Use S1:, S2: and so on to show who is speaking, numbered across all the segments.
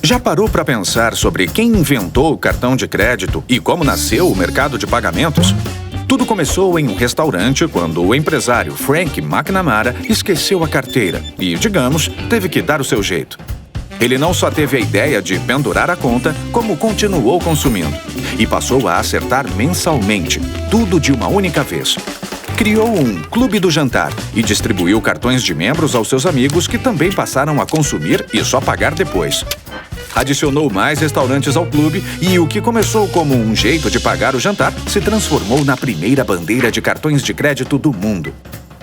S1: Já parou para pensar sobre quem inventou o cartão de crédito e como nasceu o mercado de pagamentos? Tudo começou em um restaurante quando o empresário Frank McNamara esqueceu a carteira e, digamos, teve que dar o seu jeito. Ele não só teve a ideia de pendurar a conta, como continuou consumindo. E passou a acertar mensalmente, tudo de uma única vez. Criou um Clube do Jantar e distribuiu cartões de membros aos seus amigos que também passaram a consumir e só pagar depois. Adicionou mais restaurantes ao clube e o que começou como um jeito de pagar o jantar se transformou na primeira bandeira de cartões de crédito do mundo.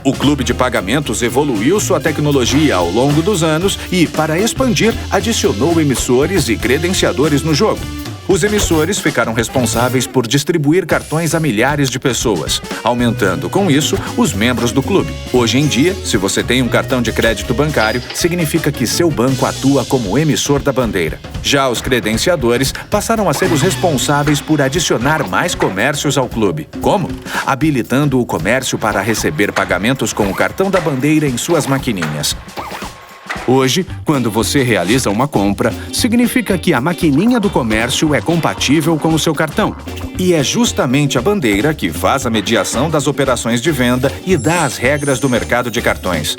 S1: O clube de pagamentos evoluiu sua tecnologia ao longo dos anos e, para expandir, adicionou emissores e credenciadores no jogo. Os emissores ficaram responsáveis por distribuir cartões a milhares de pessoas, aumentando, com isso, os membros do clube. Hoje em dia, se você tem um cartão de crédito bancário, significa que seu banco atua como emissor da bandeira. Já os credenciadores passaram a ser os responsáveis por adicionar mais comércios ao clube. Como? Habilitando o comércio para receber pagamentos com o cartão da bandeira em suas maquininhas. Hoje, quando você realiza uma compra, significa que a maquininha do comércio é compatível com o seu cartão. E é justamente a bandeira que faz a mediação das operações de venda e dá as regras do mercado de cartões.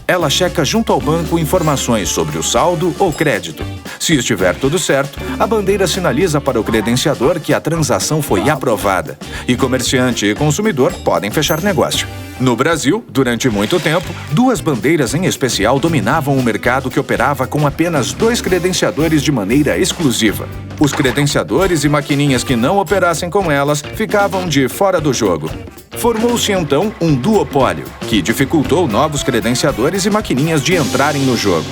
S1: Ela checa junto ao banco informações sobre o saldo ou crédito. Se estiver tudo certo, a bandeira sinaliza para o credenciador que a transação foi aprovada. E comerciante e consumidor podem fechar negócio. No Brasil, durante muito tempo, duas bandeiras em especial dominavam o mercado que operava com apenas 2 credenciadores de maneira exclusiva. Os credenciadores e maquininhas que não operassem com elas ficavam de fora do jogo. Formou-se então um duopólio, que dificultou novos credenciadores e maquininhas de entrarem no jogo.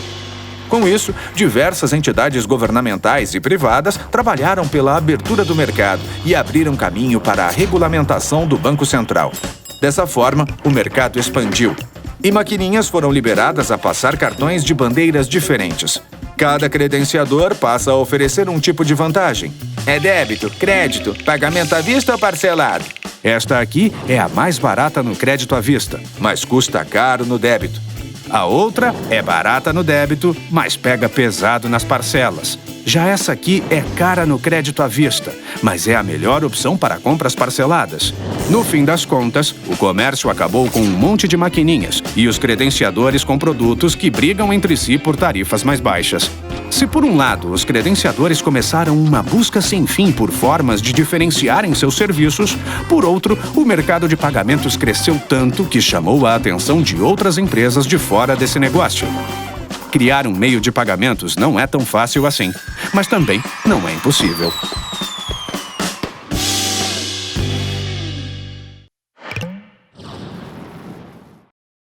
S1: Com isso, diversas entidades governamentais e privadas trabalharam pela abertura do mercado e abriram caminho para a regulamentação do Banco Central. Dessa forma, o mercado expandiu e maquininhas foram liberadas a passar cartões de bandeiras diferentes. Cada credenciador passa a oferecer um tipo de vantagem. É débito, crédito, pagamento à vista ou parcelado? Esta aqui é a mais barata no crédito à vista, mas custa caro no débito. A outra é barata no débito, mas pega pesado nas parcelas. Já essa aqui é cara no crédito à vista, mas é a melhor opção para compras parceladas. No fim das contas, o comércio acabou com um monte de maquininhas e os credenciadores com produtos que brigam entre si por tarifas mais baixas. Se por um lado os credenciadores começaram uma busca sem fim por formas de diferenciarem seus serviços, por outro, o mercado de pagamentos cresceu tanto que chamou a atenção de outras empresas de fora desse negócio. Criar um meio de pagamentos não é tão fácil assim, mas também não é impossível.